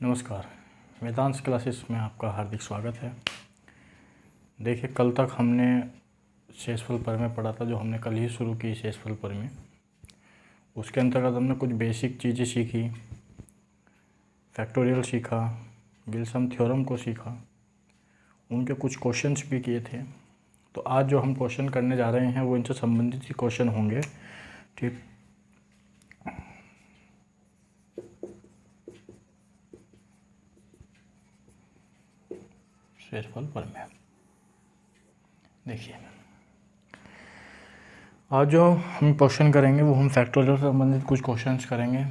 नमस्कार, वेदांश क्लासेस में आपका हार्दिक स्वागत है। देखिए, कल तक हमने शेषफल प्रमेय पढ़ा था, जो हमने कल ही शुरू की शेषफल प्रमेय। उसके अंतर्गत हमने कुछ बेसिक चीज़ें सीखी, फैक्टोरियल सीखा, विल्सन थ्योरम को सीखा, उनके कुछ क्वेश्चंस भी किए थे। तो आज जो हम क्वेश्चन करने जा रहे हैं वो इनसे संबंधित ही क्वेश्चन होंगे। ठीक, शेषफल प्रमेय। देखिए, आज जो हम क्वेश्चन करेंगे वो हम फैक्टोरियल से संबंधित कुछ क्वेश्चंस करेंगे।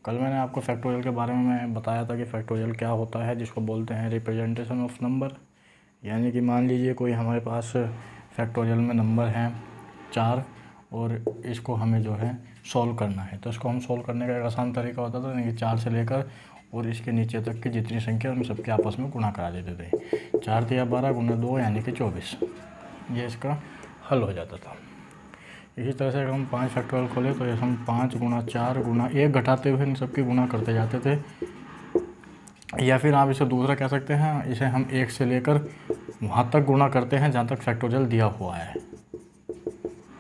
कल मैंने आपको फैक्टोरियल के बारे में मैं बताया था कि फैक्टोरियल क्या होता है, जिसको बोलते हैं रिप्रेजेंटेशन ऑफ नंबर। यानी कि मान लीजिए कोई हमारे पास फैक्टोरियल में नंबर हैं 4 और इसको हमें जो है सॉल्व करना है। तो इसको हम सॉल्व करने का एक आसान तरीका होता था, यानी कि 4 से लेकर और इसके नीचे तक की जितनी संख्या उन सबके आपस में गुणा करा देते थे। 4 तिया 12 गुना 2 यानी कि 24, ये इसका हल हो जाता था। इसी तरह से अगर हम 5 फैक्टोरियल खोले तो हम 5 गुना 4 गुना 1 घटाते हुए इन सबकी गुणा करते जाते थे। या फिर आप इसे दूसरा कह सकते हैं, इसे हम 1 से लेकर वहाँ तक गुणा करते हैं जहाँ तक फैक्टोरियल दिया हुआ है।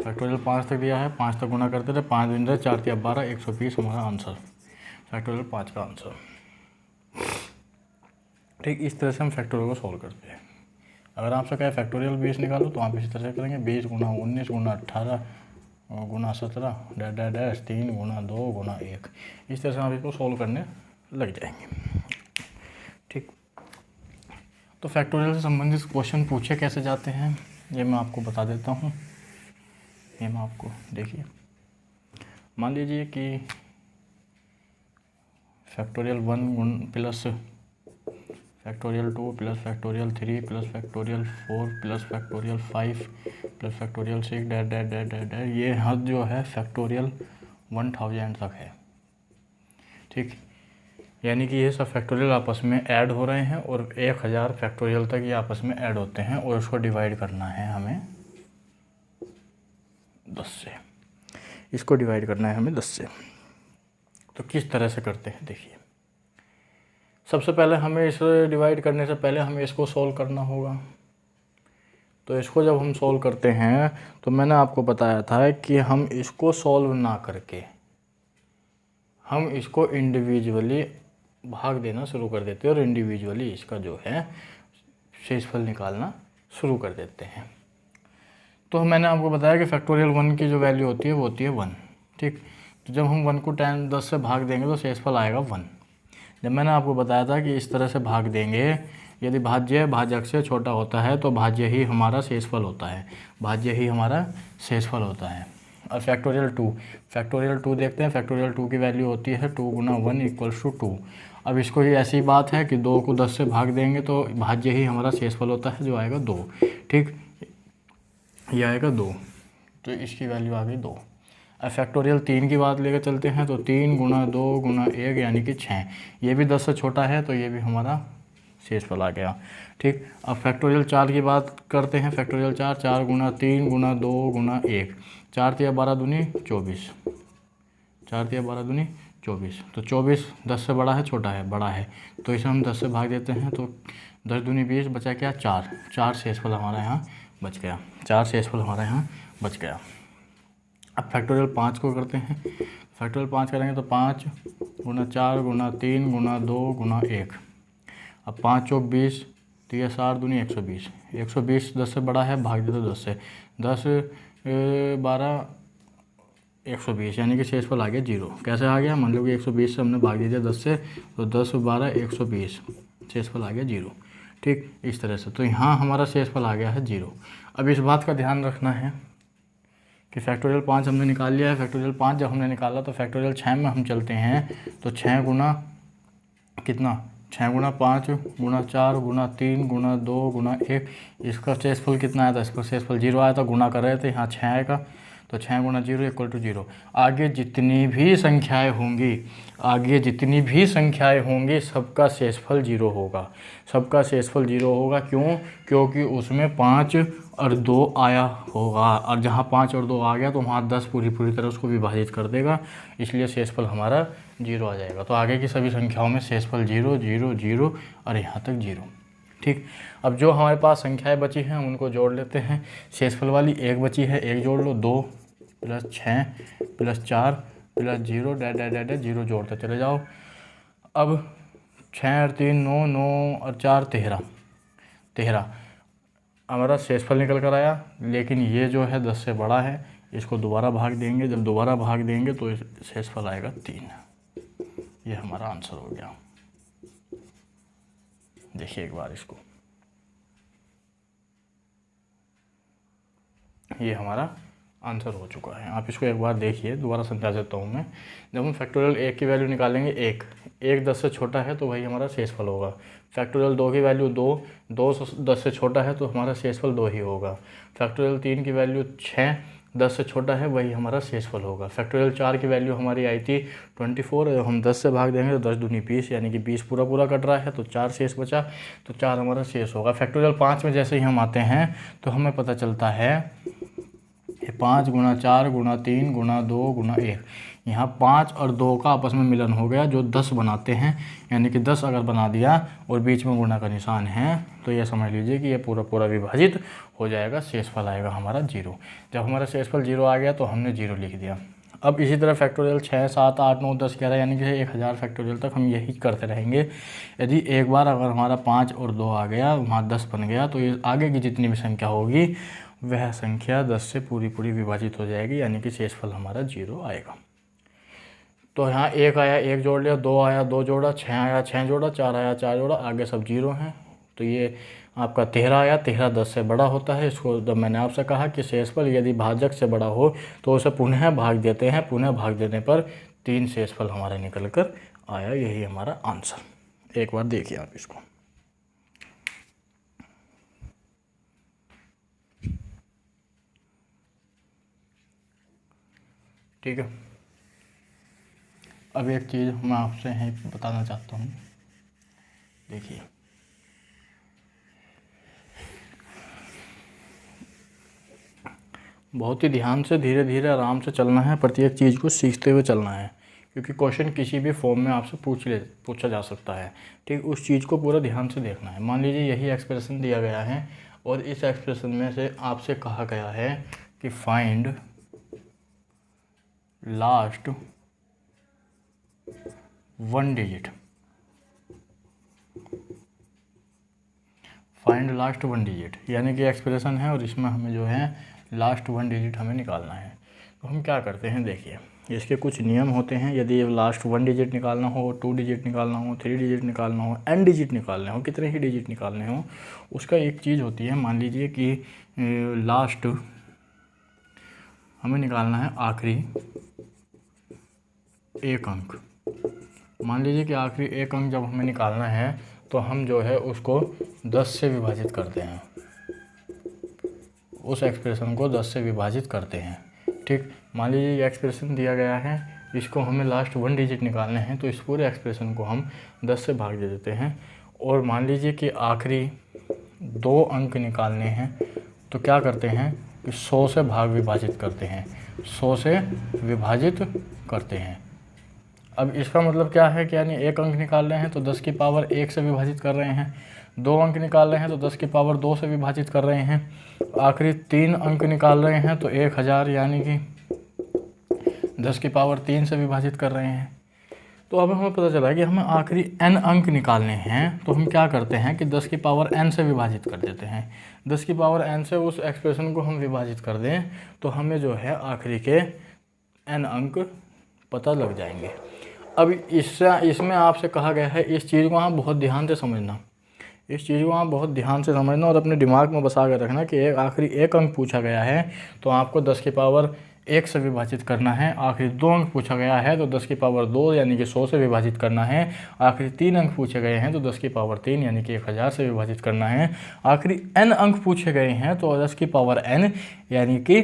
फैक्टोरियल 5 तक दिया है, 5 तक गुणा करते थे, 5 दिन 4 तिया 12 120 हमारा आंसर, फैक्टोरियल 5 का आंसर। ठीक, इस तरह से हम फैक्टोरियल को सॉल्व करते हैं। अगर आपसे कहे फैक्टोरियल 20 निकालो तो आप इसी तरह से करेंगे, 20 गुना 19 गुना 18 गुना 17 डैश 3 गुना 2 गुना 1। इस तरह से आप इसको सॉल्व करने लग जाएंगे। ठीक, तो फैक्टोरियल से संबंधित क्वेश्चन पूछे कैसे जाते हैं ये मैं आपको बता देता हूँ। ये मैं आपको देखिए, मान लीजिए कि factorial 1 plus factorial 2 plus factorial 3 plus factorial 4 plus factorial 5 plus factorial 6 dash dash dash dash dash, ये हद जो है फैक्टोरियल 1000 तक है। ठीक, यानी कि ये सब फैक्टोरियल आपस में ऐड हो रहे हैं और 1000 फैक्टोरियल तक ये आपस में ऐड होते हैं और इसको डिवाइड करना है हमें 10 से। इसको डिवाइड करना है हमें 10 से। तो किस तरह से करते हैं देखिए, सबसे पहले हमें इसे डिवाइड करने से पहले हमें इसको सॉल्व करना होगा। तो इसको जब हम सॉल्व करते हैं तो मैंने आपको बताया था कि हम इसको सॉल्व ना करके हम इसको इंडिविजुअली भाग देना शुरू कर देते हैं और इंडिविजुअली इसका जो है शेषफल निकालना शुरू कर देते हैं। तो मैंने आपको बताया कि फैक्टोरियल 1 की जो वैल्यू होती है वो होती है 1। ठीक, तो जब हम 1 को 10 से भाग देंगे तो शेषफल आएगा 1। जब मैंने आपको बताया था कि इस तरह से भाग देंगे, यदि भाज्य भाजक से छोटा होता है तो भाज्य ही हमारा शेषफल होता है, भाज्य ही हमारा शेषफल होता है। और फैक्टोरियल 2 देखते हैं। फैक्टोरियल 2 की वैल्यू होती है 2 गुना 1 इक्वल्स टू 2। अब इसको ही ऐसी बात है कि 2 को 10 से भाग देंगे तो भाज्य ही हमारा शेषफल होता है, जो आएगा 2। ठीक, ये आएगा 2, तो इसकी वैल्यू आ गई 2। अब फैक्टोरियल 3 की बात लेकर चलते हैं तो 3 गुना 2 गुना 1 यानी कि 6। ये भी 10 से छोटा है तो ये भी हमारा शेषफल आ गया। ठीक, अब फैक्टोरियल 4 की बात करते हैं। फैक्टोरियल 4 गुना 3 गुना 2 गुना 1, 4 तिया 12 दूनी 24, 4 तिया 12 दूनी 24। तो 24 10 से बड़ा है छोटा है? बड़ा है, तो इसे हम 10 से भाग देते हैं तो 10 दूनी 20, बचा क्या? 4 शेषफल हमारा यहाँ बच गया, 4 शेषफल हमारा यहाँ बच गया। अब फैक्टोरियल 5 को करते हैं। फैक्टोरियल 5 करेंगे तो 5 गुना 4 गुना 3 गुना 2 गुना 1। अब 5 चौक 20, तिया 4 दूनी 120, 120 10 से बड़ा है, भाग देते 10 से, 10 12 120 यानी कि शेषफल आ गया 0। कैसे आ गया? मान लो कि 120 से हमने भाग दिया 10 से, तो 10 12 120, शेषफल आ गया 0। ठीक, इस तरह से तो यहाँ हमारा शेषफल आ गया है 0। अब इस बात का ध्यान रखना है कि फैक्टोरियल 5 हमने निकाल लिया है। फैक्टोरियल 5 जब हमने निकाला तो फैक्टोरियल 6 में हम चलते हैं तो 6 गुना कितना? 6 गुना 5 गुना 4 गुना 3 गुना 2 गुना 1, इसका शेषफल कितना आया था? इसका शेषफल 0 आया था। गुणा कर रहे थे, यहाँ 6 आएगा तो 6 गुना 0 इक्वल टू 0। आगे जितनी भी संख्याएं होंगी सबका शेषफल 0 होगा, सबका शेषफल 0 होगा। क्यों? क्योंकि उसमें 5 और 2 आया होगा, और जहाँ 5 और 2 आ गया तो वहाँ 10 पूरी तरह उसको विभाजित कर देगा, इसलिए शेषफल हमारा 0 आ जाएगा। तो आगे की सभी संख्याओं में शेषफल 0 0 0 और यहाँ तक 0। ठीक, अब जो हमारे पास संख्याएं बची हैं उनको जोड़ लेते हैं। शेषफल वाली 1 बची है, 1 जोड़ लो, 2 + 6 + 4 + 0 0 जोड़ते चले जाओ। अब 6 और 3 9, 9 और 4 13 हमारा शेषफल निकल कर आया। लेकिन ये जो है 10 से बड़ा है, इसको दोबारा भाग देंगे, जब दोबारा भाग देंगे तो शेषफल आएगा 3। ये हमारा आंसर हो गया। देखिए एक बार इसको, ये हमारा आंसर हो चुका है। आप इसको एक बार देखिए, दोबारा समझा देता हूँ मैं। जब हम फैक्टोरियल 1 की वैल्यू निकालेंगे 1 10 से छोटा है तो वही हमारा शेषफल होगा। फैक्टोरियल 2 की वैल्यू 2 10 से छोटा है तो हमारा शेषफल 2 ही होगा। फैक्टोरियल 3 की वैल्यू 6 10 से छोटा है, वही हमारा शेषफल होगा। फैक्टोरियल 4 की वैल्यू हमारी आई थी 24, हम 10 से भाग देंगे तो 10 दूनी 20, यानी कि 20 पूरा कट रहा है तो 4 शेष बचा, तो 4 हमारा शेष होगा। फैक्टोरियल 5 में जैसे ही हम आते हैं तो हमें पता चलता है 5 × 4 × 3 × 2 × 1, यहाँ 5 और 2 का आपस में मिलन हो गया जो 10 बनाते हैं, यानी कि 10 अगर बना दिया और बीच में गुणा का निशान है तो ये समझ लीजिए कि ये पूरा विभाजित हो जाएगा, शेषफल आएगा हमारा 0। जब हमारा शेषफल 0 आ गया तो हमने 0 लिख दिया। अब इसी तरह फैक्टोरियल 6 7 8 9 10 11 यानी कि 1000 फैक्टोरियल तक हम यही करते रहेंगे। यदि एक बार अगर हमारा 5 और 2 आ गया, वहाँ 10 बन गया, तो ये आगे की जितनी भी संख्या होगी वह संख्या 10 से पूरी विभाजित हो जाएगी, यानी कि शेषफल हमारा 0 आएगा। तो यहाँ 1 आया, 1 जोड़ लिया, 2 आया, 2 जोड़ा, 6 आया, 6 जोड़ा, 4 आया, 4 जोड़ा, आगे सब 0 हैं। तो ये आपका 13 आया, 13 10 से बड़ा होता है। इसको जब मैंने आपसे कहा कि शेषफल यदि भाजक से बड़ा हो तो उसे पुनः भाग देते हैं, पुनः भाग देने पर 3 शेषफल हमारे निकल कर आया। यही हमारा आंसर। एक बार देखिए आप इसको। ठीक है, अब एक चीज़ मैं आपसे यहीं बताना चाहता हूँ। देखिए, बहुत ही ध्यान से, धीरे धीरे, आराम से चलना है, प्रत्येक चीज़ को सीखते हुए चलना है, क्योंकि क्वेश्चन किसी भी फॉर्म में आपसे पूछा जा सकता है। ठीक, उस चीज़ को पूरा ध्यान से देखना है। मान लीजिए यही एक्सप्रेशन दिया गया है और इस एक्सप्रेशन में से आपसे कहा गया है कि find last 1 digit, find last 1 digit, यानी कि एक्सप्रेशन है और इसमें हमें जो है लास्ट 1 डिजिट हमें निकालना है। तो हम क्या करते हैं, देखिए इसके कुछ नियम होते हैं। यदि लास्ट 1 डिजिट निकालना हो, 2 डिजिट निकालना हो, 3 डिजिट निकालना हो, n डिजिट निकालने हो, कितने ही डिजिट निकालने हो, उसका एक चीज़ होती है। मान लीजिए कि लास्ट हमें निकालना है आखिरी 1 अंक। मान लीजिए कि आखिरी 1 अंक जब हमें निकालना है तो हम जो है उसको 10 से विभाजित करते हैं, उस एक्सप्रेशन को 10 से विभाजित करते हैं। ठीक, मान लीजिए ये एक्सप्रेशन दिया गया है, इसको हमें लास्ट 1 डिजिट निकालने हैं, तो इस पूरे एक्सप्रेशन को हम 10 से भाग दे देते हैं। और मान लीजिए कि आखिरी 2 अंक निकालने हैं, तो क्या करते हैं कि 100 से भाग विभाजित करते हैं, 100 से विभाजित करते हैं। अब इसका मतलब क्या है कि यानी 1 अंक निकाल रहे हैं तो 10 की पावर 1 से विभाजित कर रहे हैं, 2 अंक निकाल रहे हैं तो 10 की पावर 2 से विभाजित कर रहे हैं, आखिरी 3 अंक निकाल रहे हैं तो 1000 यानी कि 10 की पावर 3 से विभाजित कर रहे हैं। तो अब हमें पता चला कि हमें आखिरी n अंक निकालने हैं, तो हम क्या करते हैं कि 10 की पावर n से विभाजित कर देते हैं। 10 की पावर n से उस एक्सप्रेशन को हम विभाजित कर दें तो हमें जो है आखिरी के n अंक पता लग जाएंगे। अब इसमें आपसे कहा गया है इस चीज़ को आप बहुत ध्यान से समझना, इस चीज़ को आप बहुत ध्यान से समझना और अपने दिमाग में बसा कर रखना कि आखिरी 1 अंक पूछा गया है तो आपको 10 की पावर 1 से विभाजित करना है। आखिरी 2 अंक पूछा गया है तो 10 की पावर 2 यानी कि 100 से विभाजित करना है। आखिरी 3 अंक पूछे गए हैं तो 10 की पावर 3 यानी कि 1000 से विभाजित करना है। आखिरी n अंक पूछे गए हैं तो 10 की पावर n यानी कि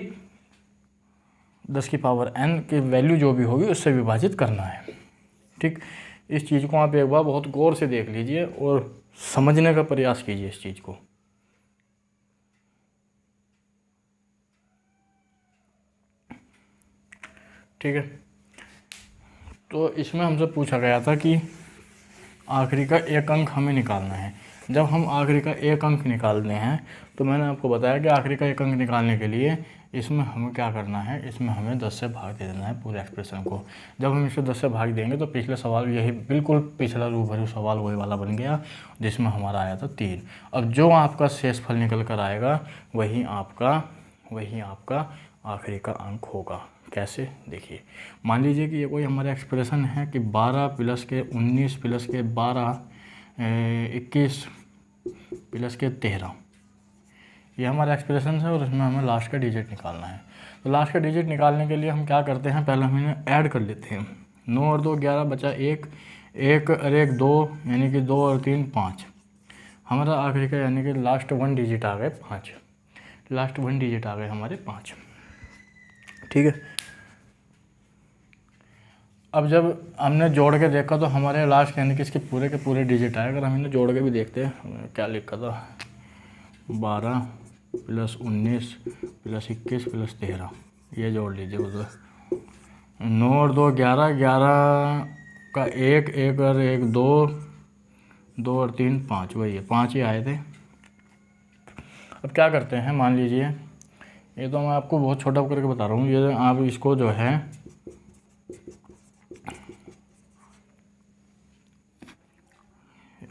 10 की पावर n की वैल्यू जो भी होगी उससे विभाजित करना है। ठीक, इस चीज़ को आप एक बार बहुत गौर से देख लीजिए और समझने का प्रयास कीजिए इस चीज़ को। ठीक है। तो इसमें हमसे पूछा गया था कि आखिरी का एक अंक हमें निकालना है। जब हम आखिरी का एक अंक निकालते हैं तो मैंने आपको बताया कि आखिरी का एक अंक निकालने के लिए इसमें हमें क्या करना है, इसमें हमें 10 से भाग दे देना है पूरे एक्सप्रेशन को। जब हम इसे 10 से भाग देंगे तो पिछले सवाल यही बिल्कुल पिछला रूबरू सवाल वही वाला बन गया जिसमें हमारा आया था 3। अब जो आपका शेषफल निकल कर आएगा वही आपका आखिरी का अंक होगा। कैसे, देखिए मान लीजिए कि ये कोई हमारा एक्सप्रेशन है कि 12 प्लस के 19 प्लस के 12 21 प्लस के 13, ये हमारा एक्सप्रेशन है और इसमें हमें लास्ट का डिजिट निकालना है। तो लास्ट का डिजिट निकालने के लिए हम क्या करते हैं, पहले हम इन्हें ऐड कर लेते हैं। 9 और 2 11 बचा 1, 1 और 1 2, यानी कि 2 और 3 5। हमारा आखिरी का यानी कि लास्ट 1 डिजिट आ गए 5, लास्ट 1 डिजिट आ गए हमारे 5। ठीक है। अब जब हमने जोड़ के देखा तो हमारे लास्ट यानी कि इसके पूरे के पूरे डिजिट आए। अगर हम इन्हें जोड़ के भी देखते हैं, क्या लिखा था, 12 प्लस 19 प्लस 21 प्लस 13, ये जोड़ लीजिए उधर। 9 और 2 11, 11 का 1, 1 और 1 2, 2 और 3 5, वही है 5 ही आए थे। अब क्या करते हैं, मान लीजिए ये तो मैं आपको बहुत छोटा करके बता रहा हूँ, ये आप इसको जो है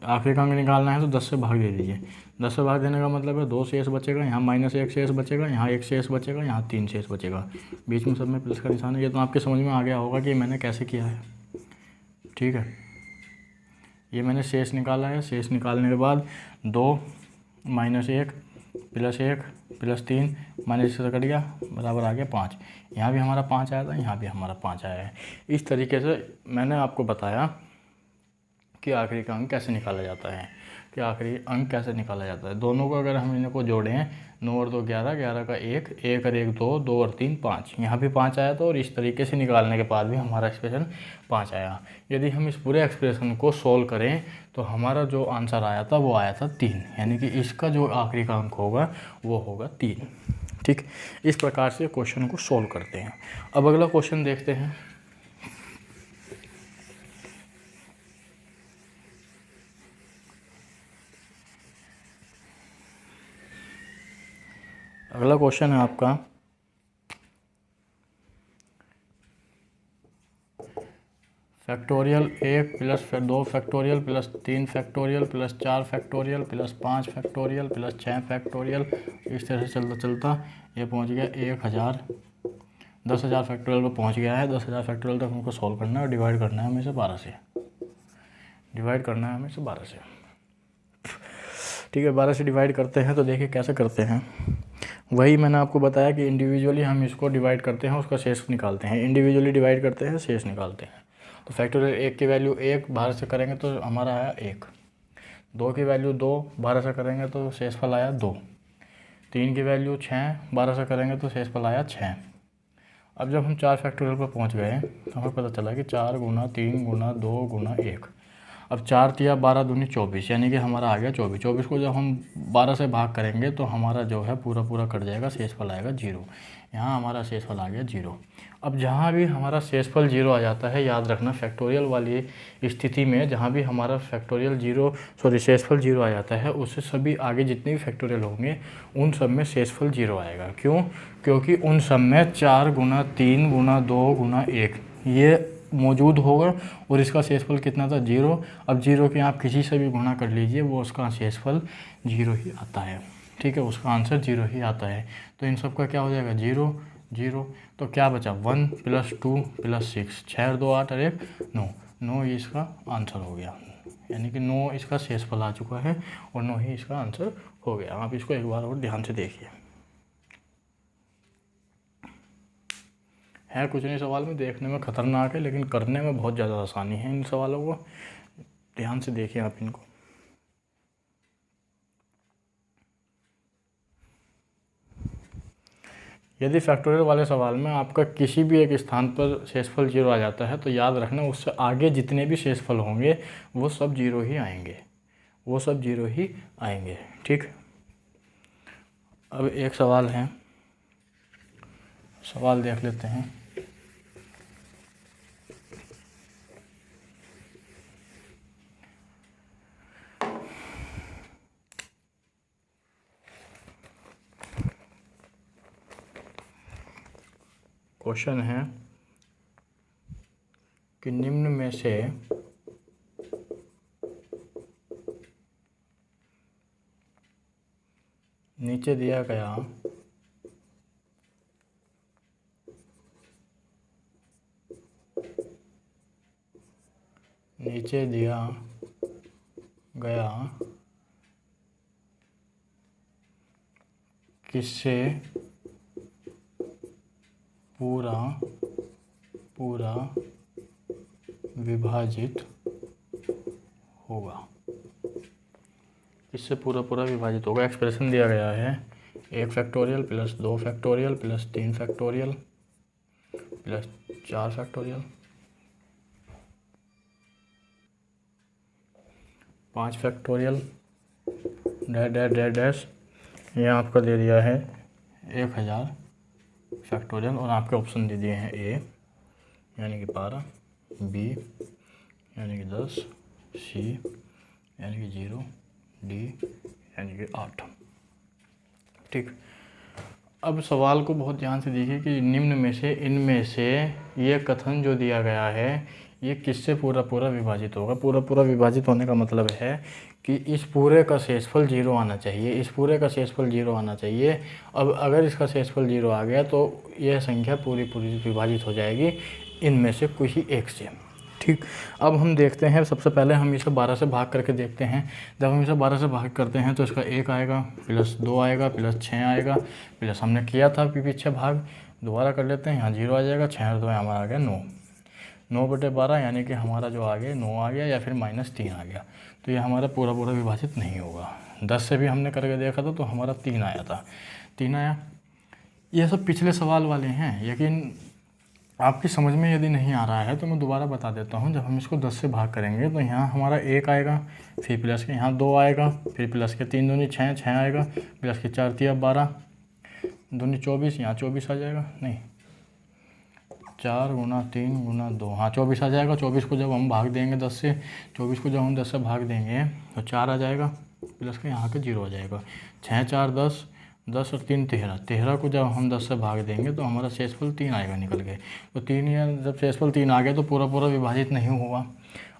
आखिरी का अंक निकालना है तो 10 से भाग दे दीजिए। 10 से भाग देने का मतलब है 2 शेष बचेगा, यहाँ -1 शेष बचेगा, यहाँ 1 शेष बचेगा, यहाँ 3 शेष बचेगा, बीच में सब में प्लस का निशान है। ये तो आपके समझ में आ गया होगा कि मैंने कैसे किया है। ठीक है, ये मैंने शेष निकाला है। शेष निकालने के बाद 2 -1 प्लस 1 प्लस 3 माइनस से कट गया, बराबर आ गया 5। यहाँ भी हमारा 5 आया था, यहाँ भी हमारा 5 आया है। इस तरीके से मैंने आपको बताया कि आखिरी का अंक कैसे निकाला जाता है, कि आखिरी अंक कैसे निकाला जाता है। दोनों को अगर हम इनको जोड़ें, 9 और 2 11, 11 का 1, 1 और 1 2, 2 और 3 5, यहाँ भी 5 आया था और इस तरीके से निकालने के बाद भी हमारा एक्सप्रेशन 5 आया। यदि हम इस पूरे एक्सप्रेशन को सोल्व करें तो हमारा जो आंसर आया था वो आया था 3, यानी कि इसका जो आखिरी का अंक होगा वो होगा 3। ठीक, इस प्रकार से क्वेश्चन को सोल्व करते हैं। अब अगला क्वेश्चन देखते हैं। अगला क्वेश्चन है आपका factorial 1 plus 2 factorial plus 3 factorial plus 4 factorial plus 5 factorial plus 6 factorial, इस तरह से चलता चलता ये पहुंच गया 10,000 फैक्टोरियल पर पहुंच गया है। 10,000 फैक्टोरियल तक हमको सॉल्व करना है और डिवाइड करना है हमें से 12 से, डिवाइड करना है हमें से 12 से। ठीक है, 12 से डिवाइड करते हैं तो देखिए कैसे करते हैं। वही मैंने आपको बताया कि इंडिविजुअली हम इसको डिवाइड करते हैं, उसका शेष निकालते हैं। इंडिविजुअली डिवाइड करते हैं, शेष निकालते हैं। तो फैक्टोरियल 1 की वैल्यू 1 12 से करेंगे तो हमारा आया 1, 2 की वैल्यू 2 12 से करेंगे तो शेषफल आया 2, 3 की वैल्यू 6 12 से करेंगे तो शेषफल आया 6। अब जब हम 4 फैक्टोरियल पर पहुंच गए तो हमें पता चला कि 4 गुना 3 गुना 2 गुना 1। अब 4 तिया 12 दूनी 24, यानी कि हमारा आ गया 24। 24 को जब हम 12 से भाग करेंगे तो हमारा जो है पूरा कट जाएगा, शेषफल आएगा 0। यहाँ हमारा शेषफल आ गया 0। अब जहाँ भी हमारा शेषफल 0 आ जाता है, याद रखना फैक्टोरियल वाली स्थिति में जहाँ भी हमारा शेषफल 0 आ जाता है, उससे सभी आगे जितने भी फैक्टोरियल होंगे उन सब में शेषफल 0 आएगा। क्यों? क्योंकि उन सब में 4 गुना 3 गुना 2 गुना 1 ये मौजूद होगा और इसका शेषफल कितना था, 0। अब 0 के आप किसी से भी गुणा कर लीजिए, वो उसका शेषफल 0 ही आता है। ठीक है, उसका आंसर 0 ही आता है। तो इन सब का क्या हो जाएगा, 0 0। तो क्या बचा, 1 प्लस 2 प्लस 6, 6 और 2 8 और 1 9, 9 ही इसका आंसर हो गया। यानी कि 9 इसका शेषफल आ चुका है और 9 ही इसका आंसर हो गया। आप इसको एक बार और ध्यान से देखिए। है कुछ नहीं सवाल में, देखने में ख़तरनाक है लेकिन करने में बहुत ज़्यादा आसानी है। इन सवालों को ध्यान से देखिए आप इनको। यदि फैक्टोरियल वाले सवाल में आपका किसी भी एक स्थान पर शेषफल 0 आ जाता है तो याद रखना उससे आगे जितने भी शेषफल होंगे वो सब 0 ही आएंगे, वो सब 0 ही आएंगे। ठीक, अब एक सवाल है, सवाल देख लेते हैं। क्वेश्चन है कि निम्न में से नीचे दिया गया किससे पूरा विभाजित होगा। किससे पूरा विभाजित होगा। एक्सप्रेशन दिया गया है 1 factorial plus 2 factorial plus 3 factorial plus 4 factorial 5 factorial dash dash dash dash. ये आपका दे दिया है 1000 फैक्टोरियल और आपके ऑप्शन दे दिए हैं ए यानी कि 12, बी यानी कि 10, सी यानी कि 0, डी यानी कि 8। ठीक, अब सवाल को बहुत ध्यान से देखिए कि निम्न में से इनमें से ये कथन जो दिया गया है ये किससे पूरा विभाजित होगा। पूरा विभाजित होने का मतलब है कि इस पूरे का शेषफल 0 आना चाहिए, इस पूरे का शेषफल 0 आना चाहिए। अब अगर इसका शेषफल 0 आ गया तो यह संख्या पूरी विभाजित हो जाएगी इनमें से किसी एक से। ठीक, अब हम देखते हैं, सबसे पहले हम इसे 12 से भाग करके देखते हैं। जब हम इसे 12 से भाग करते हैं तो इसका 1 आएगा प्लस 2 आएगा प्लस 6 आएगा प्लस हमने किया था पीछे भाग, दोबारा कर लेते हैं। यहाँ 0 आ जाएगा, 6 और 2 हमारा आ गया 9, 9/12 यानी कि हमारा जो आ गया 9 आ गया या फिर -3 आ गया। तो ये हमारा पूरा विभाजित नहीं होगा। 10 से भी हमने करके देखा था तो हमारा 3 आया था, 3 आया। ये सब पिछले सवाल वाले हैं, लेकिन आपकी समझ में यदि नहीं आ रहा है तो मैं दोबारा बता देता हूँ। जब हम इसको 10 से भाग करेंगे तो यहाँ हमारा 1 आएगा, फिर प्लस के यहाँ 2 आएगा, फिर प्लस के 3 दूनी 6, 6 आएगा, प्लस के 4 तिया 12 दूनी 24, यहाँ 24 आ जाएगा, नहीं 4 गुना 3 गुना 2, हाँ 24 आ जाएगा। 24 को जब हम भाग देंगे 10 से, 24 को जब हम 10 से भाग देंगे तो 4 आ जाएगा, प्लस के यहाँ के 0 आ जाएगा। 6 4 10, 10 और 3 13, 13 को जब हम 10 से भाग देंगे तो हमारा शेषफल 3 आएगा निकल के। तो 3 या जब शेषफल 3 आ गया तो पूरा विभाजित नहीं होगा।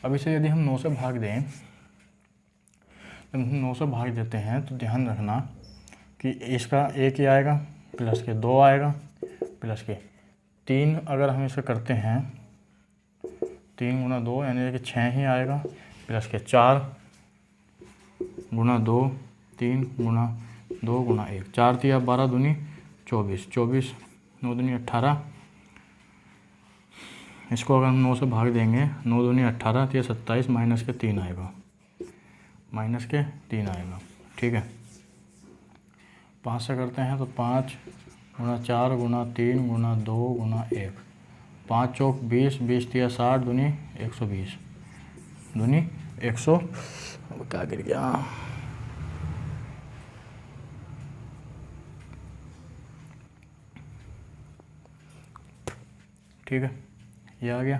अब इसे यदि हम 9 से भाग दें, जब हम 9 से भाग देते हैं तो ध्यान रखना कि इसका 1 ही आएगा, प्लस के 2 आएगा, प्लस के 3 अगर हम इसे करते हैं 3 गुना 2 यानी कि 6 ही आएगा, प्लस के 4 गुना 2, 3 गुना 2 गुना 1, 4 तिया 12 दूनी 24, 24 9 दूनी 18। इसको अगर हम 9 से भाग देंगे 9 दूनी 18 तो 27 माइनस के 3 आएगा, माइनस के 3 आएगा। ठीक है, 5 से करते हैं तो 5 गुना 4 गुना 3 गुना 2 गुना 1, 5 चौक 20, 20 तिया 60 दूनी 120, दूनी 100 क्या गिर गया, ठीक है ये आ गया।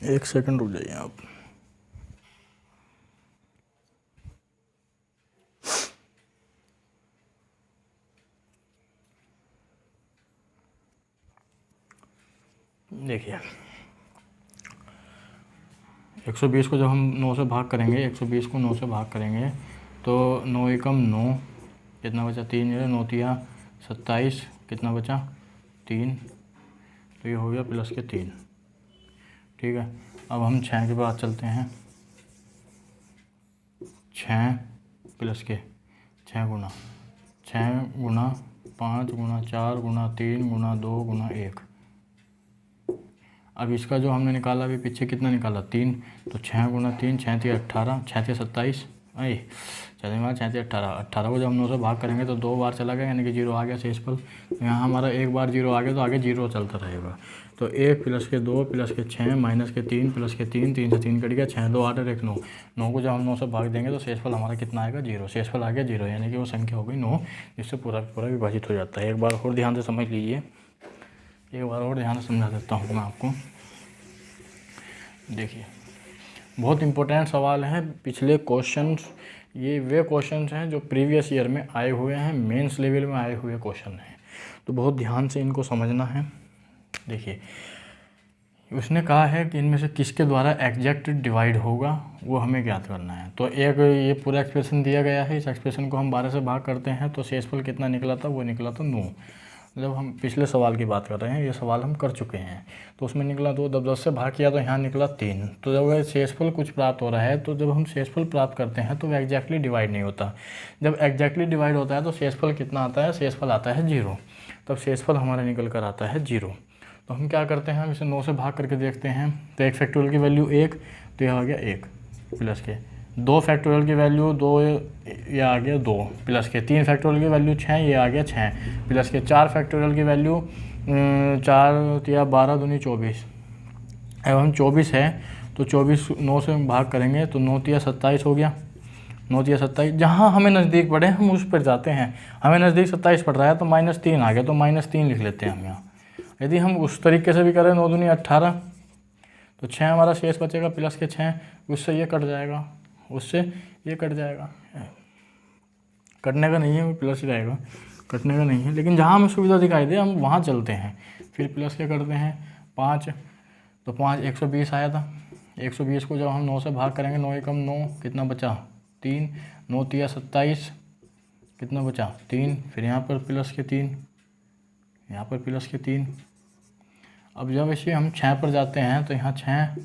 1 सेकंड रुक जाइए आप। देखिए 120 को जब हम 9 से भाग करेंगे, 120 को 9 से भाग करेंगे तो 9 एकम 9, कितना बचा 3 9 तिया 27, कितना बचा 3, तो ये हो गया प्लस के 3। ठीक है, अब हम 6 के बाद चलते हैं। 6 प्लस के 6 गुना 5 गुना 4 गुना 3 गुना 2 गुना 1। अब इसका जो हमने निकाला अभी पीछे कितना निकाला 3, तो 6 गुना 3 6 तिया 18, 6 तिया 27, आई 6 तिया 18, 18 को जब हम 9 से भाग करेंगे तो 2 बार चला गया यानी कि 0 आ गया शेषफल। तो यहाँ हमारा 1 बार 0 आ गया तो आगे 0 चलता रहेगा। तो 1 प्लस के 2 प्लस के 6 माइनस के 3 प्लस के 3, 3 से 3 कट गया, 6 2 8 और 1 9, 9 को जब हम 9 से भाग देंगे तो शेषफल हमारा कितना आएगा 0, शेषफल आ गया 0 यानी कि वो संख्या हो गई 9, जिससे पूरा विभाजित हो जाता है। एक बार और ध्यान से समझ लीजिए, एक बार और ध्यान से समझा देता हूँ मैं आपको। देखिए बहुत इम्पोर्टेंट सवाल है, पिछले क्वेश्चन ये वे क्वेश्चन हैं जो प्रीवियस ईयर में आए हुए हैं, मेंस लेवल में आए हुए क्वेश्चन हैं, तो बहुत ध्यान से इनको समझना है। देखिए उसने कहा है कि इनमें से किसके द्वारा एग्जैक्ट डिवाइड होगा वो हमें ज्ञात करना है। तो एक ये पूरा एक्सप्रेशन दिया गया है, इस एक्सप्रेशन को हम 12 से भाग करते हैं तो शेषफल कितना निकला था, वो निकला था 9। जब हम पिछले सवाल की बात कर रहे हैं, ये सवाल हम कर चुके हैं, तो उसमें निकला 2, जब 10 से भाग किया तो यहाँ निकला 3। तो जब शेषफल कुछ प्राप्त हो रहा है, तो जब हम शेषफल प्राप्त करते हैं तो वह एग्जैक्टली डिवाइड नहीं होता। जब एग्जैक्टली डिवाइड होता है तो शेषफल कितना आता है, शेषफल आता है 0। तब शेषफल हमारा निकल कर आता है 0। तो हम क्या करते हैं, हम इसे 9 से भाग करके देखते हैं। तो 1 फैक्टोरियल की वैल्यू 1, तो यह आ गया 1 प्लस के 2 फैक्टोरियल की वैल्यू 2, ये आ गया 2 प्लस के 3 फैक्टोरियल की वैल्यू 6, ये आ गया 6 प्लस के 4 फैक्टोरियल की वैल्यू 4 या 12 दूनी 24। अब हम 24 है तो 24 9 से भाग करेंगे तो 9 या 27 हो गया, 9 या 27। जहाँ हमें नज़दीक पड़े हम उस पर जाते हैं। हमें नज़दीक 27 पड़ रहा है तो -3 आ गया, तो -3 लिख लेते हैं हम यहाँ। यदि हम उस तरीके से भी करें 9 दूनी 18, तो 6 हमारा शेष बचेगा प्लस के 6, उससे ये कट जाएगा, उससे ये कट जाएगा। कटने का नहीं है, वो प्लस ही रहेगा, कटने का नहीं है। लेकिन जहाँ हमें सुविधा दिखाई दे हम वहाँ चलते हैं। फिर प्लस के करते हैं 5, तो 5 120 आया था। 120 को जब हम 9 से भाग करेंगे, 9 एकम 9, कितना बचा 3, 9 या 27, कितना बचा 3। फिर यहाँ पर प्लस के 3, यहाँ पर प्लस के 3। अब जब इसे हम 6 पर जाते हैं तो यहाँ 6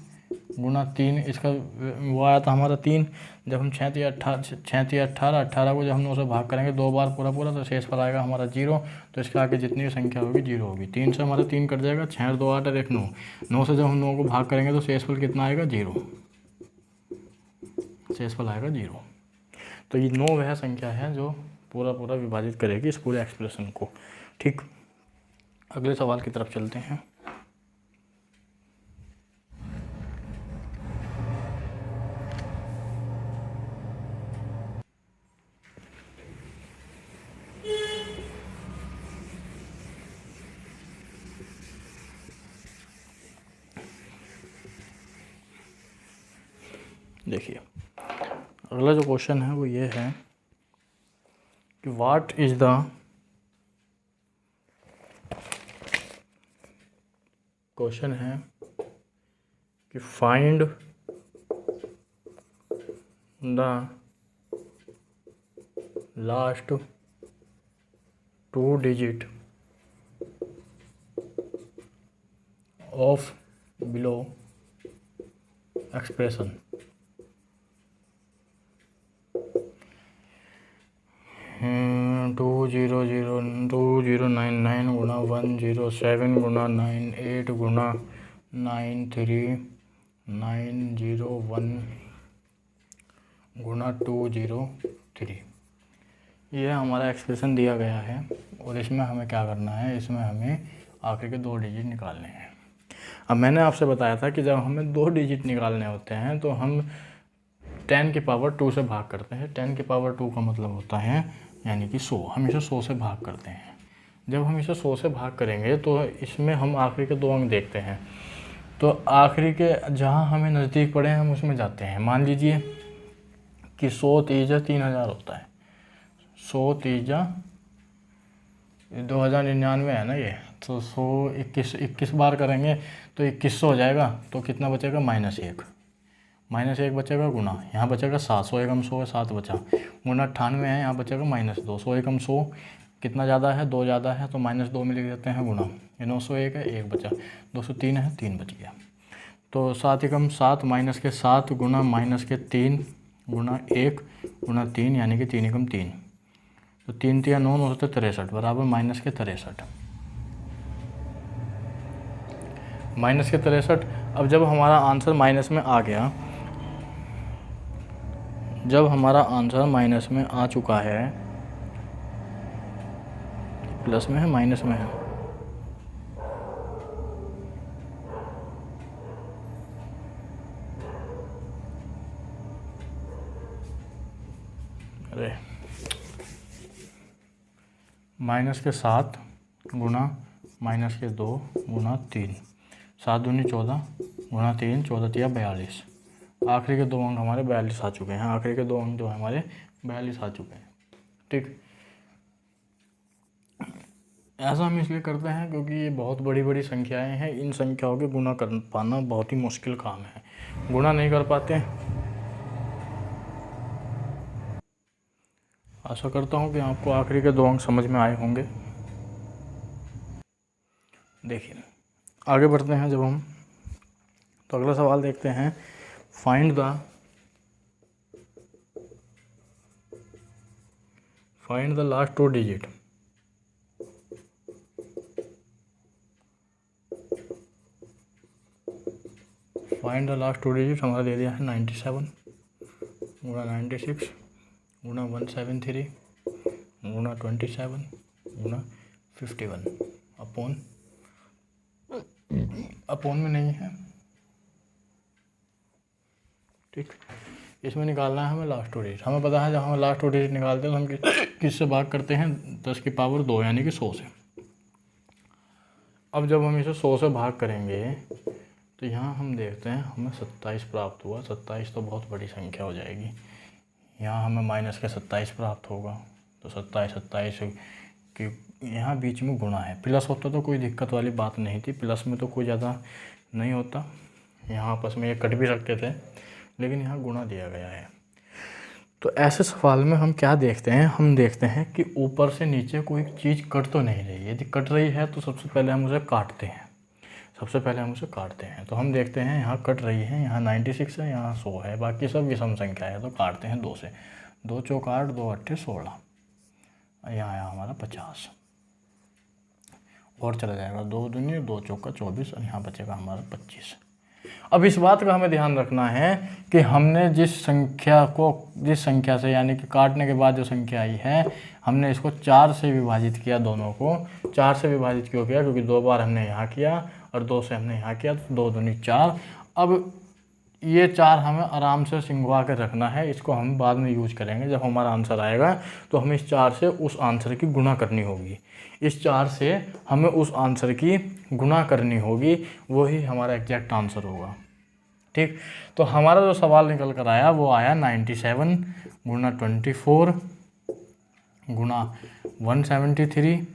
गुना 3, इसका वो आया था हमारा 3। जब हम 6 या 18, 18 को जब हम 9 से भाग करेंगे 2 बार पूरा तो शेषफल आएगा हमारा 0। तो इसके आगे जितनी भी संख्या होगी 0 होगी। 3 से हमारा 3 कट जाएगा, 6 और 2 8 और 1 9। 9 से जब हम 9 को भाग करेंगे तो शेषफल कितना आएगा 0, शेषफल आएगा 0। तो ये 9 वह संख्या है जो पूरा विभाजित करेगी इस पूरे एक्सप्रेशन को। ठीक, अगले सवाल की तरफ चलते हैं। देखिए अगला जो क्वेश्चन है वो ये है कि व्हाट इज द क्वेश्चन है कि find the last 2 digit of below expression. 2099 गुना 107 गुना 98 गुना 93901 गुना 203। ये हमारा एक्सप्रेशन दिया गया है और इसमें हमें क्या करना है, इसमें हमें आखिर के 2 डिजिट निकालने हैं। अब मैंने आपसे बताया था कि जब हमें 2 डिजिट निकालने होते हैं तो हम 10 की पावर 2 से भाग करते हैं। 10 की पावर 2 का मतलब होता है यानी कि 100। हम इसे 100 से भाग करते हैं। जब हम इसे 100 से भाग करेंगे तो इसमें हम आखिरी के 2 अंक देखते हैं। तो आखिरी के जहाँ हमें नज़दीक पड़े हैं हम उसमें जाते हैं। मान लीजिए कि 100 तीजा 3000 होता है। 100 तीजा 2099 है ना ये, तो 100 21 बार करेंगे तो 2100 हो जाएगा। तो कितना बचेगा, -1 बचेगा गुना, यहाँ बचेगा 7, 100 एकम 100 है 7 बचा, गुना 98 है, यहाँ बचेगा -2, 100 एकम 100 कितना ज़्यादा है, 2 ज़्यादा है तो -2 में लिख देते हैं गुना, ये 901 है 1 बचा, 203 है 3 बच गया। तो 7 एकम 7 -7 गुना -3 गुना 1 गुना 3 यानी कि 3 एकम 3, तो 3 3 9 9 63 बराबर -63। अब जब हमारा आंसर माइनस में आ गया, जब हमारा आंसर माइनस में आ चुका है, प्लस में है माइनस में है, अरे -7 गुना -2 गुना 3, 7 दूनी 14 गुना 3, 14 तिया 42, आखिरी के 2 अंक हमारे 42 आ चुके हैं, आखिरी के 2 अंक जो है हमारे 42 आ चुके हैं। ठीक, ऐसा हम इसलिए करते हैं क्योंकि ये बहुत बड़ी बड़ी संख्याएं हैं, इन संख्याओं के गुणा कर पाना बहुत ही मुश्किल काम है, गुणा नहीं कर पाते हैं। आशा करता हूँ कि आपको आखिरी के 2 अंक समझ में आए होंगे। देखिए आगे बढ़ते हैं जब हम, तो अगला सवाल देखते हैं, find the last 2 digit. Find the last 2 digit हमारा दे दिया है 97 गुणा 96 गुणा 173 गुणा 27 गुणा 51 अपॉन में नहीं है। ठीक, इसमें निकालना है हमें लास्ट 2 डिजिट। हमें पता है जब हम लास्ट 2 डिजिट निकालते हैं तो हम किससे भाग करते हैं, 10 की पावर 2 यानी कि 100 से। अब जब हम इसे 100 से भाग करेंगे तो यहाँ हम देखते हैं हमें 27 प्राप्त हुआ। 27 तो बहुत बड़ी संख्या हो जाएगी, यहाँ हमें माइनस के 27 प्राप्त होगा। तो 27 कि यहाँ बीच में गुणा है, प्लस होता तो कोई दिक्कत वाली बात नहीं थी, प्लस में तो कोई ज़्यादा नहीं होता, यहाँ आपस में ये कट भी सकते थे, लेकिन यहाँ गुणा दिया गया है। तो ऐसे सवाल में हम क्या देखते हैं, हम देखते हैं कि ऊपर से नीचे कोई चीज़ कट तो नहीं रही। यदि कट रही है तो सबसे पहले हम उसे काटते हैं, तो हम देखते हैं यहाँ कट रही है, यहाँ 96 है, यहाँ 100 है, बाकी सब विषम संख्या है, तो काटते हैं 2 से। 2 चौक 8, 2 अट्ठे 16, यहाँ आया हमारा 50 और चला जाएगा 2 दूनी 2 चौका 24 और यहाँ बचेगा हमारा 25। अब इस बात का हमें ध्यान रखना है कि हमने जिस संख्या से यानी कि काटने के बाद जो संख्या आई है, हमने इसको 4 से विभाजित किया, दोनों को 4 से विभाजित क्यों किया, क्योंकि 2 बार हमने यहाँ किया और 2 से हमने यहाँ किया, तो 2 दूनी 4। अब ये 4 हमें आराम से सिंगवा के रखना है, इसको हम बाद में यूज करेंगे। जब हमारा आंसर आएगा तो हमें इस 4 से उस आंसर की गुणा करनी होगी, इस 4 से हमें उस आंसर की गुणा करनी होगी, वही हमारा एग्जैक्ट आंसर होगा। ठीक, तो हमारा जो सवाल निकल कर आया वो आया 97 गुणा 24 गुणा 173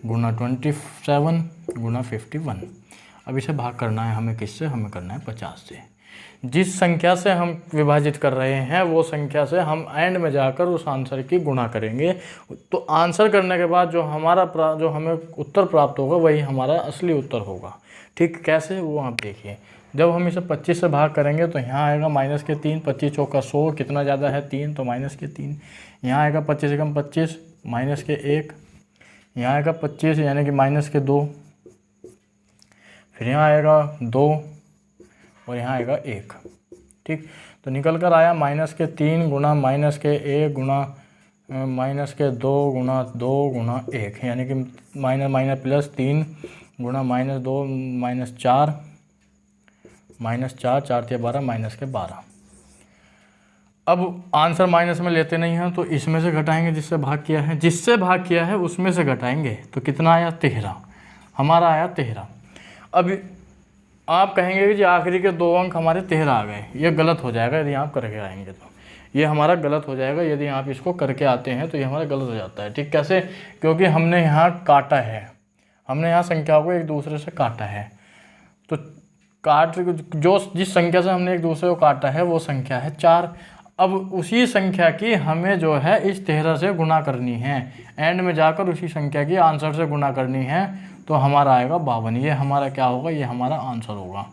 गुणा 27 गुणा 51। अब इसे भाग करना है हमें किससे, हमें करना है 50 से। जिस संख्या से हम विभाजित कर रहे हैं वो संख्या से हम एंड में जाकर उस आंसर की गुणा करेंगे। तो आंसर करने के बाद जो हमें उत्तर प्राप्त होगा वही हमारा असली उत्तर होगा। ठीक, कैसे वो आप देखिए। जब हम इसे 25 से भाग करेंगे तो यहाँ आएगा माइनस के 3, 25 चौका 100, कितना ज़्यादा है 3, तो माइनस के 3। यहाँ आएगा 25 एकम 25 माइनस के 1, यहाँ आएगा 25 यानी कि माइनस के 2, फिर यहाँ आएगा 2 और यहाँ आएगा 1। ठीक, तो निकल कर आया माइनस के 3 गुणा माइनस के 1 गुणा माइनस के 2 गुणा 2 गुणा 1, यानी कि माइनस प्लस 3 गुणा माइनस 2 माइनस 4 4 × 12 माइनस के 12। अब आंसर माइनस में लेते नहीं हैं तो इसमें से घटाएंगे, जिससे भाग किया है उसमें से घटाएंगे, तो कितना आया 13, हमारा आया 13। अब आप कहेंगे कि जी आखिरी के 2 अंक हमारे 13 आ गए, ये गलत हो जाएगा यदि आप करके आएंगे, तो ये हमारा गलत हो जाएगा। यदि आप इसको करके आते हैं तो ये हमारा गलत हो जाता है। ठीक, कैसे, क्योंकि हमने यहाँ काटा है, हमने यहाँ संख्याओं को एक दूसरे से काटा है, तो जिस संख्या से हमने एक दूसरे को काटा है वो संख्या है 4। अब उसी संख्या की हमें जो है इस 13 से गुणा करनी है, एंड में जाकर उसी संख्या की आंसर से गुणा करनी है, तो हमारा आएगा 52। ये हमारा क्या होगा, ये हमारा आंसर होगा।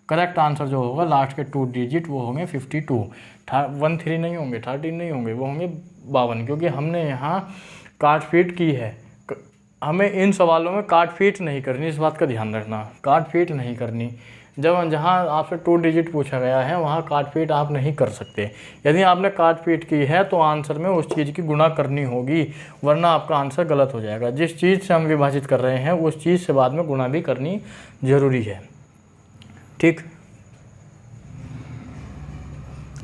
करेक्ट आंसर जो होगा लास्ट के 2 डिजिट वो होंगे 52, 13 नहीं होंगे, 13 नहीं होंगे, वो होंगे 52, क्योंकि हमने यहाँ काट पीट की है। हमें इन सवालों में काट पीट नहीं करनी, इस बात का ध्यान रखना, काट पीट नहीं करनी। जहाँ आपसे 2 डिजिट पूछा गया है वहाँ काट पीट आप नहीं कर सकते। यदि आपने काट पीट की है तो आंसर में उस चीज़ की गुणा करनी होगी, वरना आपका आंसर गलत हो जाएगा। जिस चीज़ से हम विभाजित कर रहे हैं उस चीज़ से बाद में गुणा भी करनी ज़रूरी है। ठीक,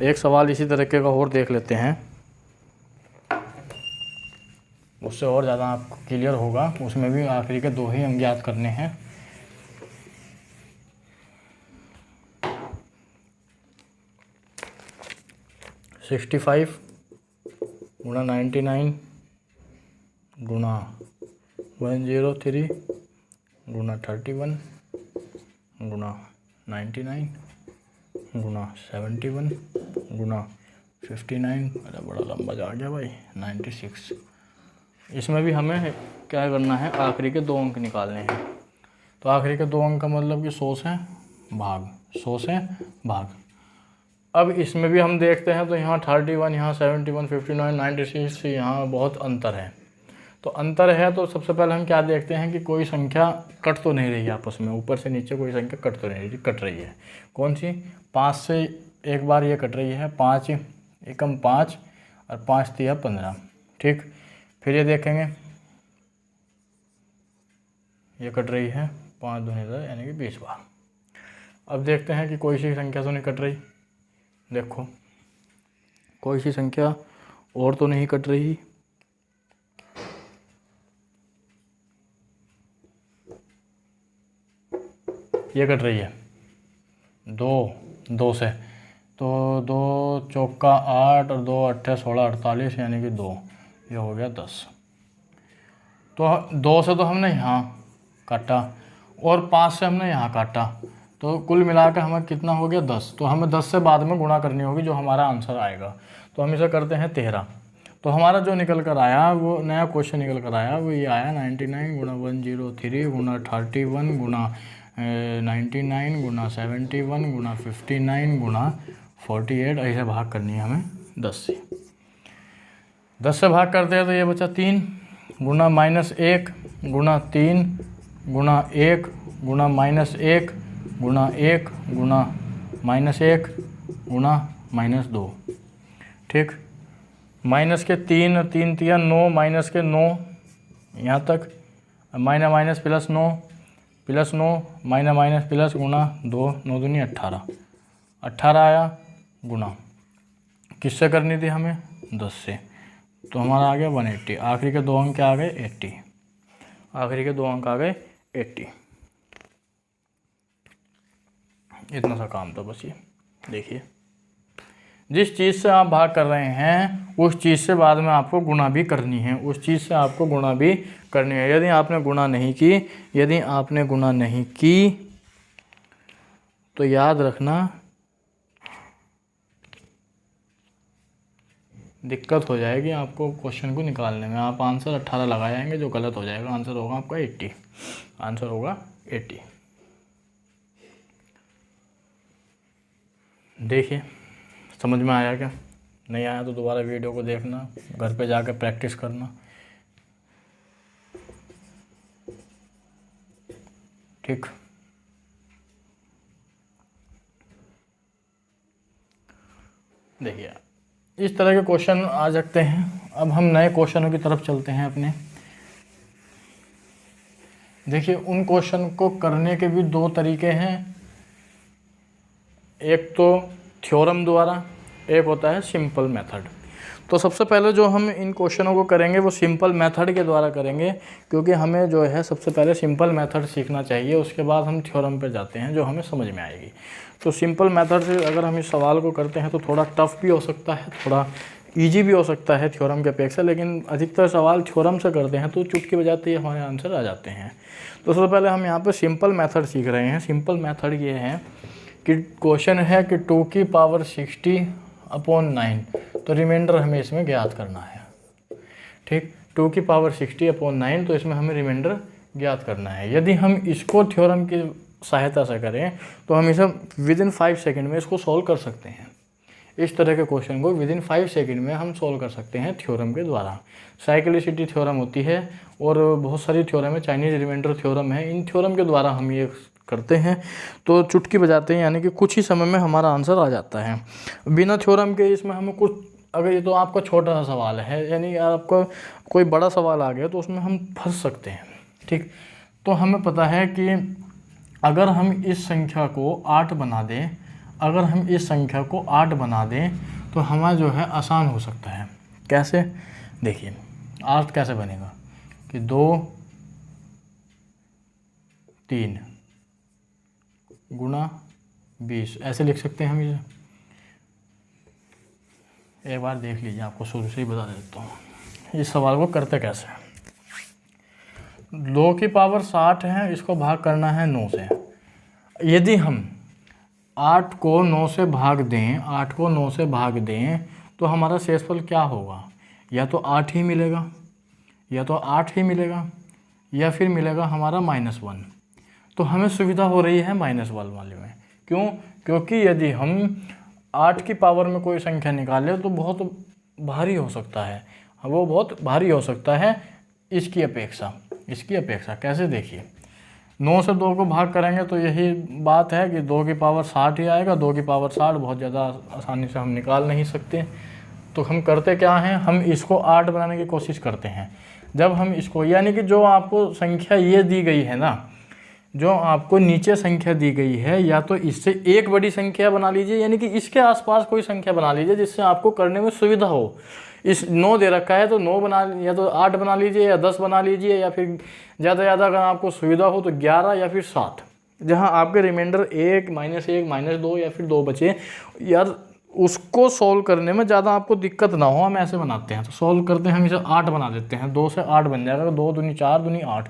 एक सवाल इसी तरीके का और देख लेते हैं, उससे और ज़्यादा आपको क्लियर होगा। उसमें भी आखिरी के 2 ही अंक याद करने हैं। 65 गुणा 99 गुणा 103 गुणा 31 गुणा 99 गुणा 71 गुणा 59, अरे बड़ा लंबा जा गया भाई, 96। इसमें भी हमें क्या करना है, आखिरी के 2 अंक निकालने हैं। तो आखिरी के 2 अंक का मतलब कि 100 से भाग, 100 से भाग। अब इसमें भी हम देखते हैं तो यहाँ 31, यहाँ 71, 59, 96, यहाँ बहुत अंतर है। तो अंतर है तो सबसे पहले हम क्या देखते हैं कि कोई संख्या कट तो नहीं रही है आपस में, ऊपर से नीचे कोई संख्या कट तो नहीं रही, कट रही है। कौन सी? 5 से एक बार ये कट रही है, 5 एकम 5 और 5 तिया 15। ठीक, फिर ये देखेंगे ये कट रही है 5 दूनी 10 यानी कि 20 बार। अब देखते हैं कि कोई सी संख्या तो नहीं कट रही। देखो कोई सी संख्या और तो नहीं कट रही। ये कट रही है 2 से, तो 2 चौका 8 और 2 अट्ठे 16 48 यानी कि 2, ये हो गया 10। तो 2 से तो हमने यहाँ काटा और 5 से हमने यहाँ काटा, तो कुल मिलाकर हमें कितना हो गया 10। तो हमें 10 से बाद में गुणा करनी होगी, जो हमारा आंसर आएगा। तो हम इसे करते हैं 13। तो हमारा जो निकल कर आया, वो नया क्वेश्चन निकल कर आया, वो ये आया 99 गुणा 103 गुणा 31 गुणा 99 गुणा 71 गुणा 59 गुणा 48। ऐसे भाग करनी है हमें 10 से। 10 से भाग करते हैं तो ये बचा 3 गुणा -1 गुणा 3 गुणा 1 गुणा -1 गुणा 1 गुणा -1 गुणा -2। ठीक, माइनस के 3 और 3 तिया 9, माइनस के 9 यहाँ तक, minus minus plus 9 plus 9 minus minus plus गुणा 2, 9 दूनी 18, 18 आया गुणा किससे करनी थी हमें? 10 से। तो हमारा आ गया 180। आखिरी के 2 अंक क्या आ गए? 80। आखिरी के 2 अंक आ गए 80। इतना सा काम था बस ये। देखिए जिस चीज़ से आप भाग कर रहे हैं उस चीज़ से बाद में आपको गुणा भी करनी है, उस चीज़ से आपको गुणा भी करनी है। यदि आपने गुणा नहीं की, यदि आपने गुणा नहीं की तो याद रखना दिक्कत हो जाएगी आपको क्वेश्चन को निकालने में। आप आंसर 18 लगा जाएंगे जो गलत हो जाएगा। आंसर होगा आपका 80। आंसर होगा 80। देखिए समझ में आया क्या? नहीं आया तो दोबारा वीडियो को देखना, घर पे जाकर प्रैक्टिस करना। ठीक, देखिए इस तरह के क्वेश्चन आ सकते हैं। अब हम नए क्वेश्चनों की तरफ चलते हैं अपने। देखिए उन क्वेश्चन को करने के भी 2 तरीके हैं, एक तो थ्योरम द्वारा, एक होता है सिंपल मेथड। तो सबसे पहले जो हम इन क्वेश्चनों को करेंगे वो सिंपल मेथड के द्वारा करेंगे, क्योंकि हमें जो है सबसे पहले सिंपल मेथड सीखना चाहिए, उसके बाद हम थ्योरम पे जाते हैं जो हमें समझ में आएगी। तो सिंपल मेथड से अगर हम इस सवाल को करते हैं तो थोड़ा टफ भी हो सकता है, थोड़ा ईजी भी हो सकता है थ्योरम के अपेक्षा, लेकिन अधिकतर सवाल थ्योरम से करते हैं तो चुटकी बजाते ही हमारे आंसर आ जाते हैं। तो सबसे पहले हम यहाँ पर सिंपल मैथड सीख रहे हैं। सिंपल मैथड ये है कि क्वेश्चन है कि 2 की पावर 60/9, तो रिमाइंडर हमें इसमें ज्ञात करना है। ठीक, 2 की पावर 60/9, तो इसमें हमें रिमाइंडर ज्ञात करना है। यदि हम इसको थ्योरम की सहायता से करें तो हम इसे विदिन 5 सेकेंड में इसको सॉल्व कर सकते हैं। इस तरह के क्वेश्चन को विदिन 5 सेकेंड में हम सॉल्व कर सकते हैं थ्योरम के द्वारा। साइक्लिसिटी थ्योरम होती है और बहुत सारी थ्योरम है, चाइनीज रिमाइंडर थ्योरम है। इन थ्योरम के द्वारा हम ये करते हैं तो चुटकी बजाते हैं, यानी कि कुछ ही समय में हमारा आंसर आ जाता है। बिना थ्योरम के इसमें हमें कुछ, अगर ये तो आपका छोटा सा सवाल है, यानी आपका कोई बड़ा सवाल आ गया तो उसमें हम फंस सकते हैं। ठीक, तो हमें पता है कि अगर हम इस संख्या को 8 बना दें, अगर हम इस संख्या को 8 बना दें तो हमारा जो है आसान हो सकता है। कैसे? देखिए 8 कैसे बनेगा कि 2 3 गुणा 20, ऐसे लिख सकते हैं हम इसे। एक बार देख लीजिए, आपको शुरू से ही बता देता हूँ इस सवाल को करते कैसे। 2 की पावर 60 है, इसको भाग करना है 9 से। यदि हम 8 को 9 से भाग दें, 8 को 9 से भाग दें तो हमारा शेषफल क्या होगा? या तो 8 ही मिलेगा, या तो 8 ही मिलेगा, या फिर मिलेगा हमारा -1। तो हमें सुविधा हो रही है -1 वाले में। क्यों? क्योंकि यदि हम 8 की पावर में कोई संख्या निकालें तो बहुत भारी हो सकता है, वो बहुत भारी हो सकता है इसकी अपेक्षा। कैसे? देखिए, 9 से 2 को भाग करेंगे तो यही बात है कि 2 की पावर 60 ही आएगा। 2 की पावर 60 बहुत ज़्यादा आसानी से हम निकाल नहीं सकते। तो हम करते क्या हैं, हम इसको 8 बनाने की कोशिश करते हैं। जब हम इसको, यानी कि जो आपको संख्या ये दी गई है ना, जो आपको नीचे संख्या दी गई है, या तो इससे एक बड़ी संख्या बना लीजिए, यानी कि इसके आसपास कोई संख्या बना लीजिए जिससे आपको करने में सुविधा हो। इस 9 दे रखा है तो 9 बना, या तो 8 बना लीजिए, या 10 बना लीजिए, या फिर ज़्यादा से ज़्यादा अगर आपको सुविधा हो तो 11 या फिर 7, जहाँ आपके रिमाइंडर 1, -1, -2 या फिर 2 बचे। यार उसको सोल्व करने में ज़्यादा आपको दिक्कत ना हो, हम ऐसे बनाते हैं। तो सोल्व करते हैं, हम इसे 8 बना देते हैं। 2 से 8 बन जाएगा, 2 दूनी 4, दूनी 8।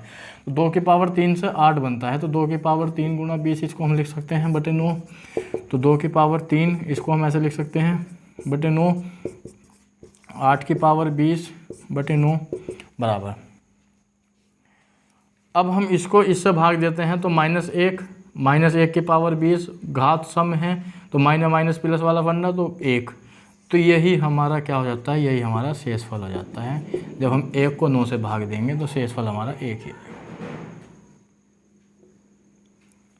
2 की पावर 3 से 8 बनता है, तो 2 की पावर 3 गुणा 20 इसको हम लिख सकते हैं बटे 9। तो 2 की पावर 3 इसको हम ऐसे लिख सकते हैं बटे 9। 8 की पावर 20 बटे 9 बराबर। अब हम इसको इससे भाग देते हैं तो -1 की पावर 20, घात सम है तो माइनस प्लस वाला फंडा तो 1। तो यही हमारा क्या हो जाता है, यही हमारा शेषफल हो जाता है। जब हम 1 को 9 से भाग देंगे तो शेषफल हमारा 1 ही,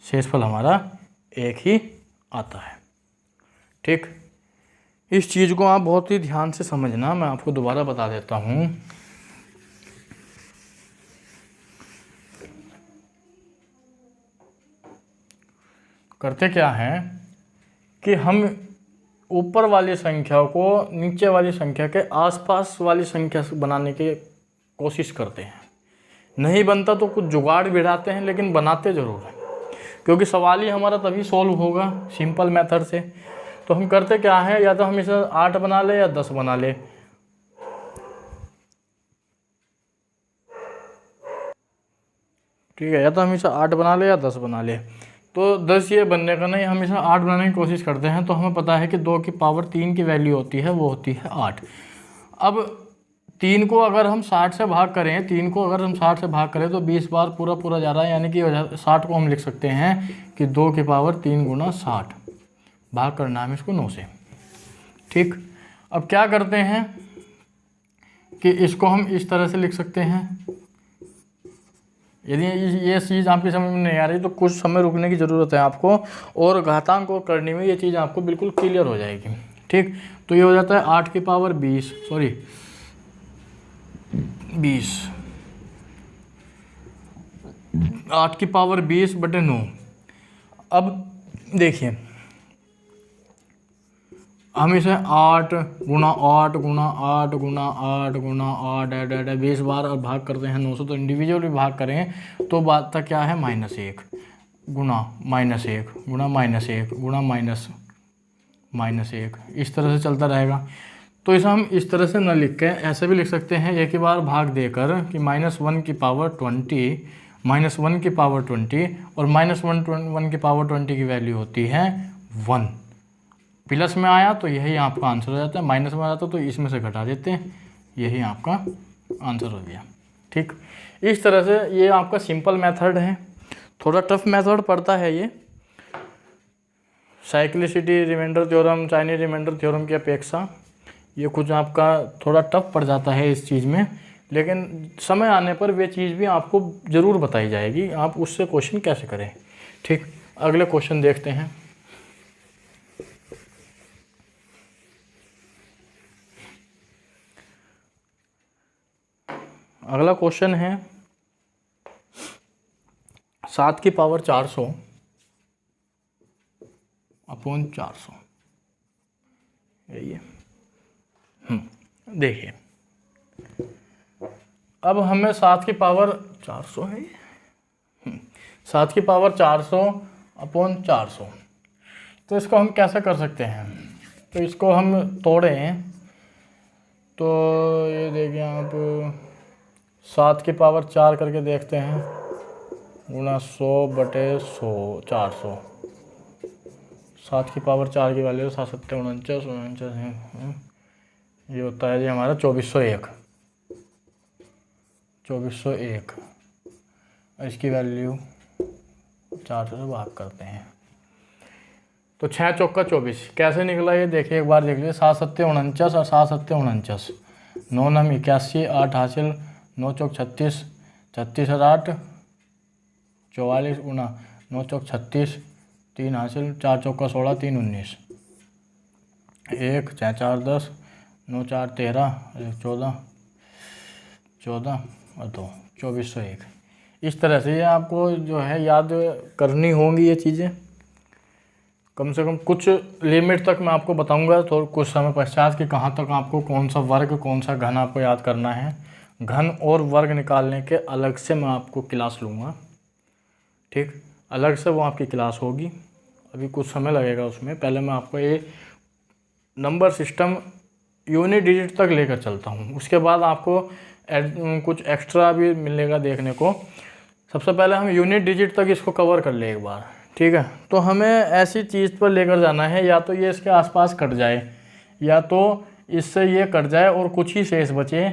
शेषफल हमारा 1 ही आता है। ठीक, इस चीज़ को आप बहुत ही ध्यान से समझना। मैं आपको दोबारा बता देता हूँ। करते क्या है कि हम ऊपर वाली संख्या को नीचे वाली संख्या के आसपास वाली संख्या से बनाने की कोशिश करते हैं। नहीं बनता तो कुछ जुगाड़ बिठाते हैं, लेकिन बनाते ज़रूर हैं, क्योंकि सवाल ही हमारा तभी सॉल्व होगा सिंपल मेथड से। तो हम करते क्या है, या तो हम इसे 8 बना ले या 10 बना ले। ठीक है, या तो हम इसे 8 बना ले या 10 बना ले। तो 10 ये बनने का नहीं, हम इसे 8 बनाने की कोशिश करते हैं। तो हमें पता है कि 2 की पावर 3 की वैल्यू होती है, वो होती है 8। अब 3 को अगर हम 60 से भाग करें, 3 को अगर हम 60 से भाग करें तो 20 बार पूरा जा रहा है, यानी कि 60 को हम लिख सकते हैं कि 2 की पावर 3 गुना 60। भाग करना है इसको 9 से। ठीक, अब क्या करते हैं कि इसको हम इस तरह से लिख सकते हैं। यदि ये चीज़ आपकी समझ में नहीं आ रही तो कुछ समय रुकने की ज़रूरत है आपको, और घातांक को करने में ये चीज़ आपको बिल्कुल क्लियर हो जाएगी। ठीक, तो ये हो जाता है 8 की पावर 20 8 की पावर 20 बटे 9। अब देखिए, हम इसे 8 गुणा 8 गुणा 8 गुणा 8 गुणा 8 20 बार और भाग करते हैं 900। तो इंडिविजुअली भाग करें तो बात तक क्या है, -1 गुणा -1 गुणा -1 गुणा -1, इस तरह से चलता रहेगा। तो इसे हम इस तरह से न लिख के ऐसे भी लिख सकते हैं, एक ही बार भाग देकर कि -1 की पावर 20, -1 की पावर 20, और -1 की पावर 20 की वैल्यू होती है 1। प्लस में आया तो यही आपका आंसर हो जाता है, माइनस में आता तो इसमें से घटा देते हैं, यही आपका आंसर हो गया। ठीक, इस तरह से ये आपका सिंपल मेथड है। थोड़ा टफ मेथड पड़ता है ये, cyclicity remainder theorem, Chinese remainder theorem की अपेक्षा ये कुछ आपका थोड़ा टफ पड़ जाता है इस चीज़ में, लेकिन समय आने पर वे चीज़ भी आपको ज़रूर बताई जाएगी, आप उससे क्वेश्चन कैसे करें। ठीक, अगले क्वेश्चन देखते हैं। अगला क्वेश्चन है 7 की पावर 400 अपॉन 400, यही है। देखिए, अब हमें 7 की पावर 400 है, 7 की पावर 400 अपॉन 400, तो इसको हम कैसे कर सकते हैं। तो इसको हम तोड़ें तो ये देखिए आप 7 की पावर 4 करके देखते हैं, गुणा 100/100 400। 7 की पावर 4 की वैल्यू 7 7 49 49 है। ये होता है जी हमारा 2401। 2401 इसकी वैल्यू 400 से भाग करते हैं तो 6 चौका 24 कैसे निकला ये देखिए एक बार देख लीजिए। 7 7 49 और 7 7 49, 9 9 81, 8 हासिल, 9 चौक 36, 36 और 8 44 गुना 9 चौक 36, 3 हासिल, 4 चौका 16, 3 19, 1 6 4 10, 9 4 13, 14 14 और 2 2401। इस तरह से ये आपको जो है याद करनी होंगी ये चीज़ें। कम से कम कुछ लिमिट तक मैं आपको बताऊंगा तो कुछ समय पश्चात कि कहाँ तक आपको कौन सा वर्ग कौन सा घन आपको याद करना है। घन और वर्ग निकालने के अलग से मैं आपको क्लास लूँगा, ठीक, अलग से वो आपकी क्लास होगी। अभी कुछ समय लगेगा उसमें। पहले मैं आपको ये नंबर सिस्टम यूनिट डिजिट तक लेकर चलता हूँ, उसके बाद आपको कुछ एक्स्ट्रा भी मिलेगा देखने को। सबसे पहले हम यूनिट डिजिट तक इसको कवर कर ले एक बार, ठीक है। तो हमें ऐसी चीज़ पर लेकर जाना है, या तो ये इसके आसपास कट जाए या तो इससे ये कट जाए और कुछ ही शेष बचे,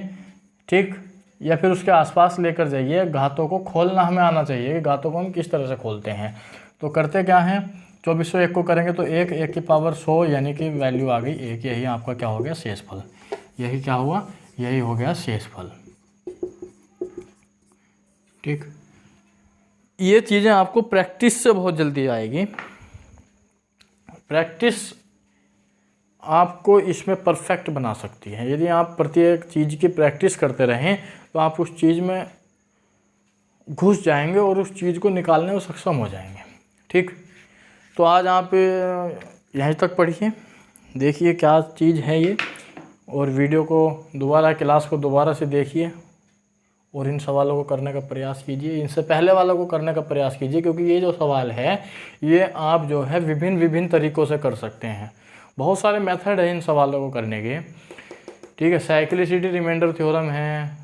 ठीक, या फिर उसके आसपास लेकर जाइए। घातों को खोलना हमें आना चाहिए, घातों को हम किस तरह से खोलते हैं। तो करते क्या हैं, 2401 को करेंगे तो 1 की पावर 100 यानी कि वैल्यू आ गई 1। यही आपका क्या हो गया, शेषफल। यही क्या हुआ, यही हो गया शेषफल, ठीक। ये चीज़ें आपको प्रैक्टिस से बहुत जल्दी आएगी। प्रैक्टिस आपको इसमें परफेक्ट बना सकती है। यदि आप प्रत्येक चीज़ की प्रैक्टिस करते रहें तो आप उस चीज़ में घुस जाएंगे और उस चीज़ को निकालने में सक्षम हो जाएंगे, ठीक। तो आज आप यहीं तक पढ़िए, देखिए क्या चीज़ है ये, और वीडियो को दोबारा, क्लास को दोबारा से देखिए और इन सवालों को करने का प्रयास कीजिए। इनसे पहले वालों को करने का प्रयास कीजिए, क्योंकि ये जो सवाल है ये आप जो है विभिन्न तरीक़ों से कर सकते हैं। बहुत सारे मेथड है इन सवालों को करने के, ठीक है। साइक्लिसिटी रिमाइंडर थ्योरम है,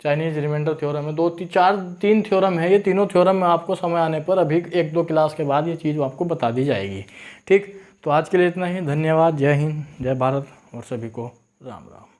चाइनीज़ रिमाइंडर थ्योरम है, 3 थ्योरम है। ये तीनों थ्योरम में आपको समय आने पर अभी 1-2 क्लास के बाद ये चीज़ आपको बता दी जाएगी, ठीक। तो आज के लिए इतना ही। धन्यवाद। जय हिंद, जय भारत और सभी को राम राम।